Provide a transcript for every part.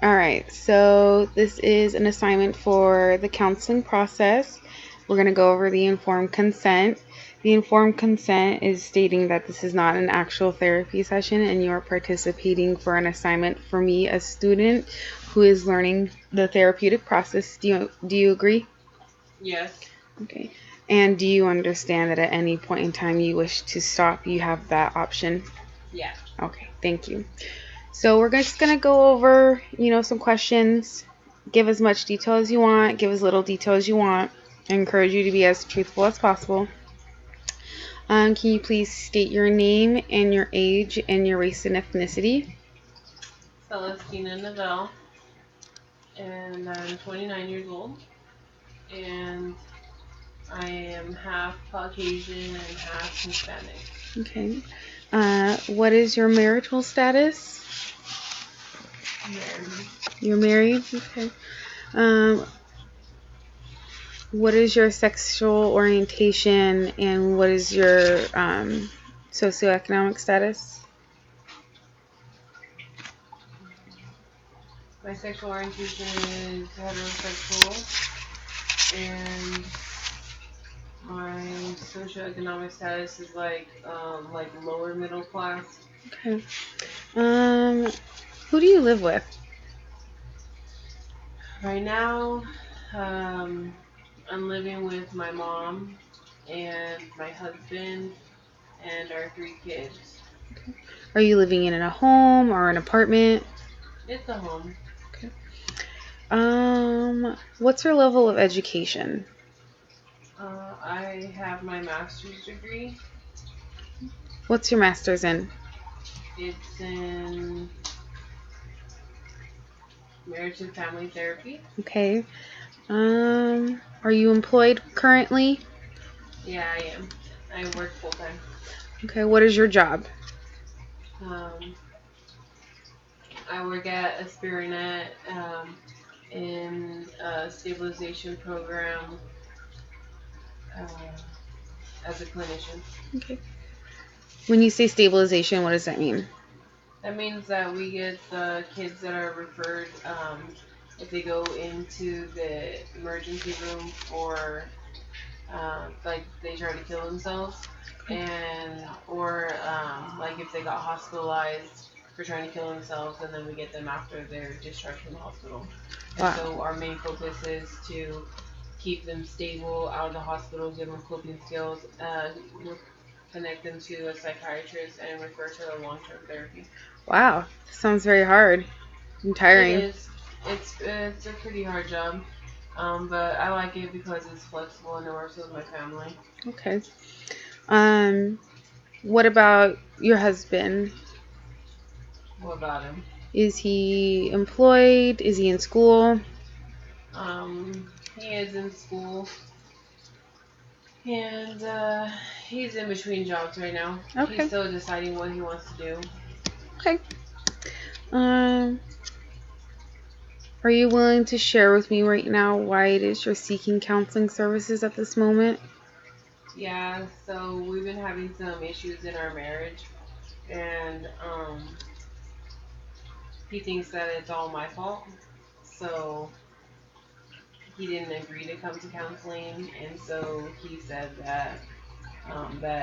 All right, so this is an assignment for the counseling process. We're going to go over the informed consent. The informed consent is stating that this is not an actual therapy session and you are participating for an assignment for me, a student who is learning the therapeutic process. Do you agree? Yes. Okay. And do you understand that at any point in time you wish to stop, you have that option? Yeah. Okay, thank you. So we're just going to go over, some questions. Give as much detail as you want, give as little detail as you want. I encourage you to be as truthful as possible. Can you please state your name and your age and your race and ethnicity? Celestina Novell, and I'm 29 years old, and I am half Caucasian and half Hispanic. Okay. What is your marital status? Married. You're married? Okay. Um, what is your sexual orientation and what is your socioeconomic status? My sexual orientation is heterosexual, and my socioeconomic status is like lower middle class. Okay. Who do you live with? Right now, I'm living with my mom and my husband and our 3 kids. Are you living in a home or an apartment? It's a home. Okay. What's your level of education? I have my master's degree. What's your master's in? It's in marriage and family therapy. Okay. Are you employed currently? Yeah, I am. I work full time. Okay, what is your job? Um, I work at Aspirinet in a stabilization program uh, as a clinician. Okay. When you say stabilization, what does that mean? That means that we get the kids that are referred if they go into the emergency room for like they try to kill themselves, and or like if they got hospitalized for trying to kill themselves, and then we get them after they're discharged from the hospital. And Wow. so our main focus is to keep them stable out of the hospital, give them coping skills, connect them to a psychiatrist, and refer to the long-term therapy. Wow. Sounds very hard and It tiring. is. It's a pretty hard job, but I like it because it's flexible and it works with my family. Okay. Um, what about your husband? What about him? Is he employed? Is he in school? He is in school, and he's in between jobs right now. He's Okay. still deciding what he wants to do. Okay. Um, are you willing to share with me right now why it is you're seeking counseling services at this moment? Yeah, so we've been having some issues in our marriage, and he thinks that it's all my fault. So he didn't agree to come to counseling, and so he said that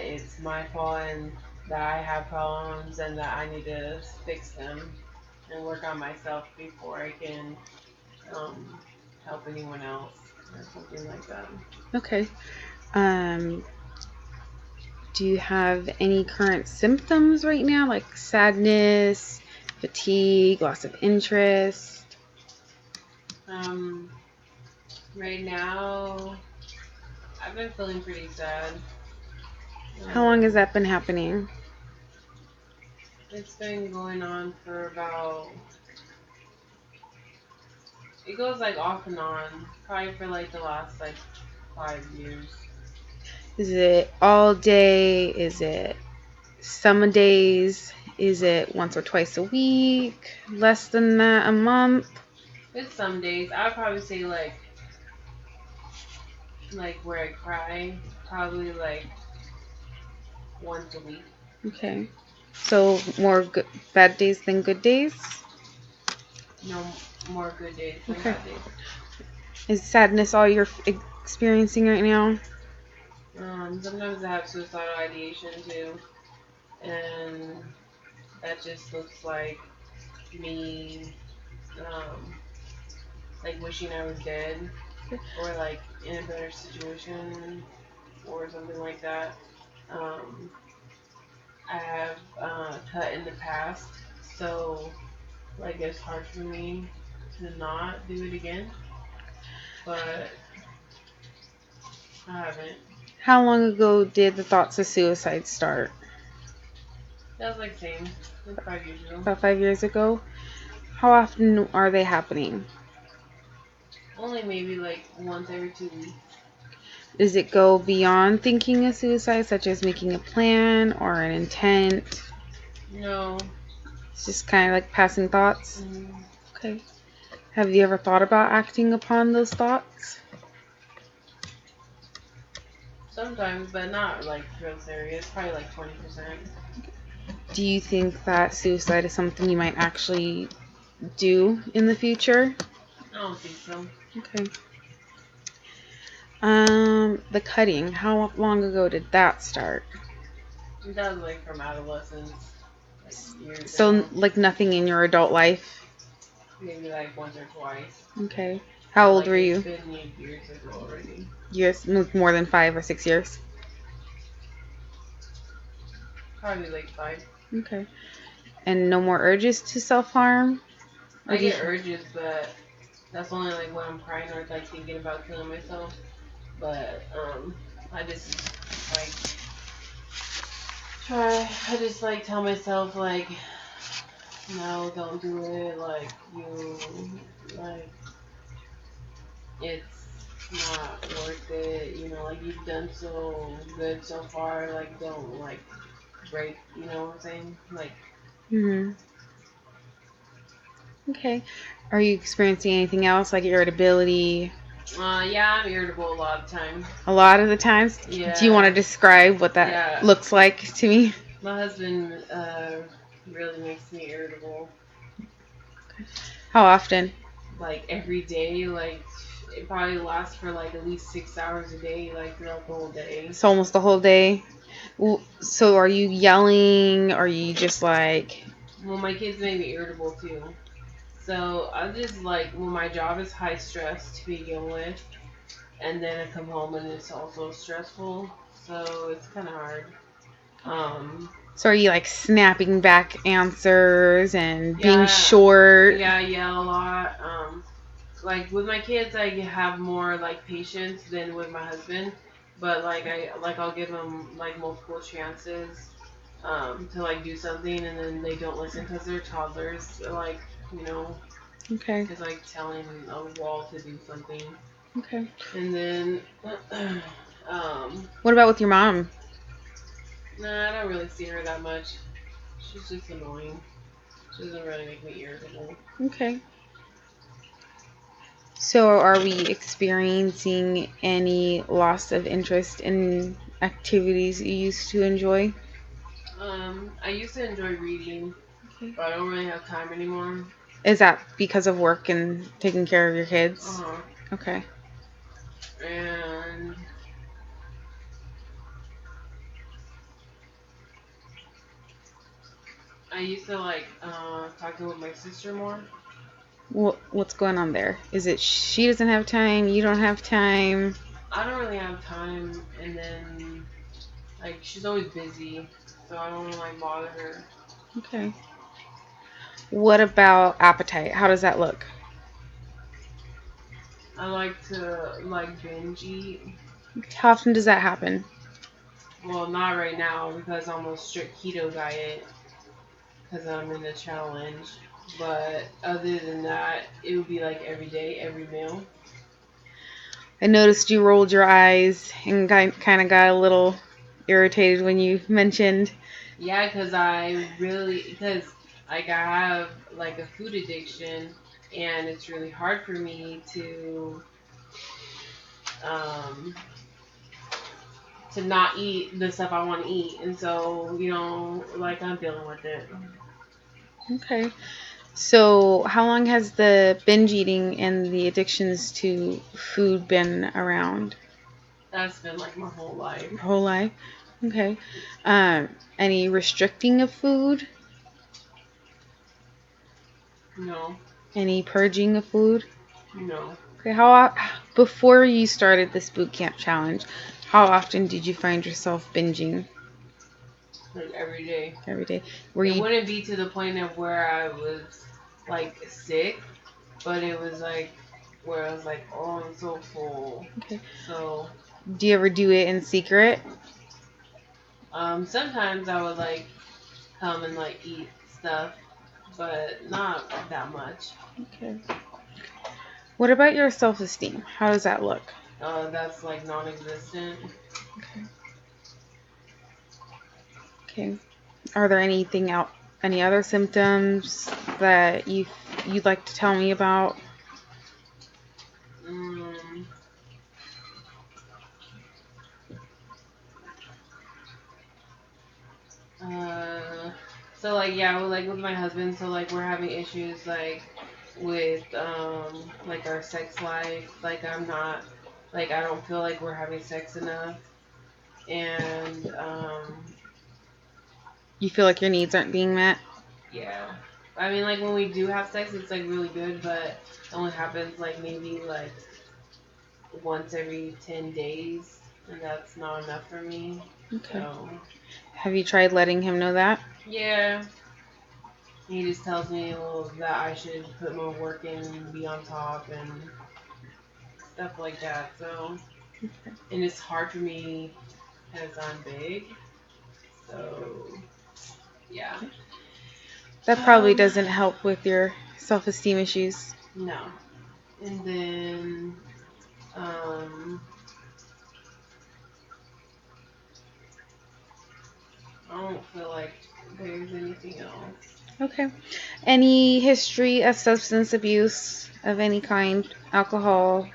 it's my fault and that I have problems and that I need to fix them and work on myself before I can um, help anyone else or something like that. Okay. Um, do you have any current symptoms right now, like sadness, fatigue, loss of interest? Um, right now, I've been feeling pretty sad. How long has Um, that been happening? it's been going on for about, it goes like off and on, probably for like the last like 5 years. Is it all day? Is it some days? Is it once or twice a week? Less than that, a month? It's some days. I'd probably say like where I cry, probably like once a week. Okay. So more good, bad days than good days? No more good days than Okay. bad days. Is sadness all you're experiencing right now? Sometimes I have suicidal ideation too, and that just looks like me, um, like wishing I was dead, or like in a better situation, or something like that. Um, I have cut in the past, so like it's hard for me to not do it again, but I haven't. How long ago did the thoughts of suicide start? That was like same, like 5 years ago. About 5 years ago. How often are they happening? Only maybe like once every 2 weeks. Does it go beyond thinking of suicide, such as making a plan or an intent? No. It's just kind of like passing thoughts? Mm, Okay. Have you ever thought about acting upon those thoughts? sometimes, but not like real serious. Probably like 20%. Do you think that suicide is something you might actually do in the future? I don't think so. Okay. The cutting. How long ago did that start? That was like from adolescence, like years So, ago. like nothing in your adult life? Maybe like once or twice. Okay. How But old like were it's you? been years ago already. Years, more than 5 or 6 years? Probably like 5. Okay. And no more urges to self-harm? Or I do you, get urges, but that's only like when I'm crying or like thinking about killing myself. But I just like try. I just like tell myself like, no, don't do it. Like like it's not worth it. Like you've done so good so far. Like don't like break. You know what I'm saying? Like hmm Okay. Are you experiencing anything else, like irritability? yeah, I'm irritable a lot of time. A lot of the times? Do you want to Yeah, describe what that yeah. looks like to me? My husband really makes me irritable. How often? Like every day, like it probably lasts for like at least 6 hours a day, like throughout the whole day. So almost the whole day? So are you yelling? Are you just like... Well, my kids make me irritable too. So I just like when my job is high stress to begin with, and then I come home and it's also stressful. So it's kind of hard. Um, So are you like snapping back answers and being yeah, short? yeah, I yell a lot. Like with my kids, I have more like patience than with my husband. But I'll give them like multiple chances to like do something, and then they don't listen because they're toddlers. Like you know, Okay. it's like telling a wall to do something. Okay. And then, um, What about with your mom? nah, I don't really see her that much. She's just annoying. She doesn't really make me irritable. Okay. So are we experiencing any loss of interest in activities you used to enjoy? I used to enjoy reading, Okay. but I don't really have time anymore. Is that because of work and taking care of your kids? Uh-huh. Okay. And I used to like talking with my sister more. What's going on there? Is it she doesn't have time, you don't have time? I don't really have time, and then like she's always busy, so I don't really like bother her. Okay. What about appetite? How does that look? I like to like binge eat. How often does that happen? Well, not right now because I'm on a strict keto diet because I'm in the challenge. But other than that, it would be like every day, every meal. I noticed you rolled your eyes and kind of got a little irritated when you mentioned. Yeah, because like I have like a food addiction, and it's really hard for me um to not eat the stuff I want to eat, and so like I'm dealing with it. Okay. So, how long has the binge eating and the addictions to food been around? That's been like my whole life. Your whole life? Okay. Um, any restricting of food? No, Any purging of food? no. Okay. Before you started this boot camp challenge, how often did you find yourself binging Like every day. every day? Were It you wouldn't be to the point of where I was like sick, but it was like where I was like, oh, I'm so full. okay? So Do you ever do it in secret? sometimes I would like come and like eat stuff, but not that much. Okay. What about your self-esteem? How does that look? That's like non-existent. Okay. Okay. Are there any other symptoms that you'd like to tell me about? Mm, uh, so like yeah, with my husband. So like we're having issues like with like our sex life. Like I'm not like I don't feel like we're having sex enough, and You feel like your needs aren't being met? yeah. I mean like when we do have sex, it's like really good, but it only happens like maybe like once every 10 days, and that's not enough for me. Okay. So Have you tried letting him know that? yeah. He just tells me well, that I should put more work in and be on top and stuff like that. So, and it's hard for me because I'm big. So, yeah. That probably doesn't help with your self-esteem issues. No. And then, um, I don't feel like there's anything else. Okay. Any history of substance abuse of any kind? Alcohol,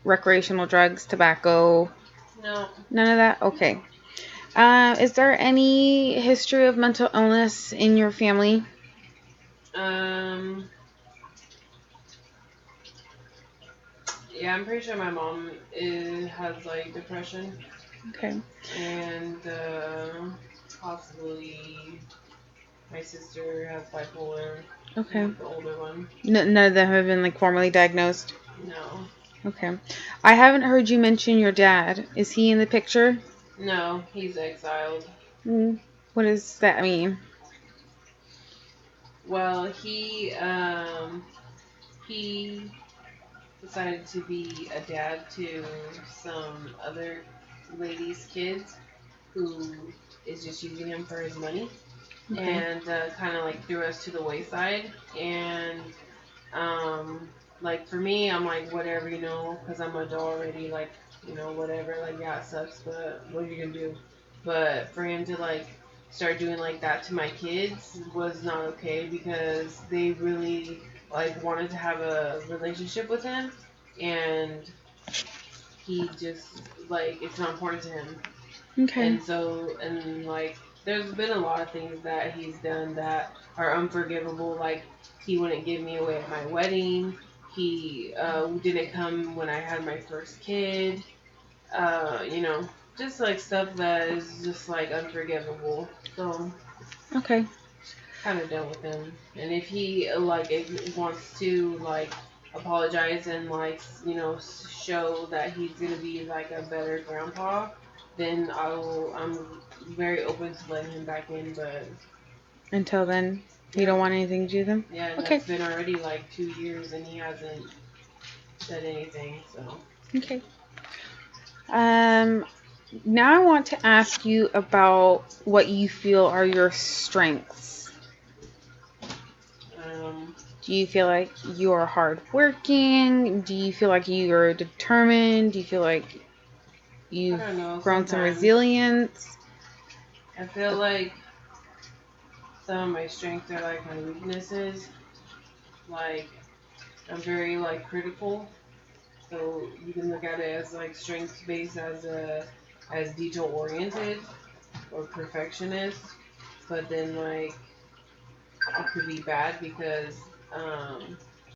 recreational drugs, tobacco? No. None of that? Okay. Is there any history of mental illness in your family? Um, yeah, I'm pretty sure my mom has like depression Okay. and possibly my sister has bipolar, Okay. the older one. None of them have been like formally diagnosed? No. Okay. I haven't heard you mention your dad. Is he in the picture? No, he's exiled. Mm, what does that mean? Well, he decided to be a dad to some other lady's kids who is just using him for his money Okay. and kind of like threw us to the wayside. And like for me, I'm like whatever, because I'm adult already. Like whatever. Like yeah, it sucks, but what are you gonna do? But for him to like start doing like that to my kids was not okay because they really like wanted to have a relationship with him, and he just like it's not important to him. Okay. And so, and like, there's been a lot of things that he's done that are unforgivable. Like, he wouldn't give me away at my wedding. He didn't come when I had my first kid. You know, just like stuff that is just like unforgivable. So, Okay. kind of done with him. And if he like if wants to like apologize and like show that he's gonna be like a better grandpa, then I'm very open to letting him back in. But Until then, you yeah, don't want anything to do with them? yeah, and Okay. that's been already like 2 years and he hasn't said anything. So Okay. Um, Now I want to ask you about what you feel are your strengths. um, Do you feel like you are hardworking? Do you feel like you are determined? Do you feel like I you've don't know. grown some Sometimes resilience? I feel like some of my strengths are like my weaknesses. Like I'm very like critical. So you can look at it as like strengths based as detail oriented or perfectionist, but then like it could be bad because Um,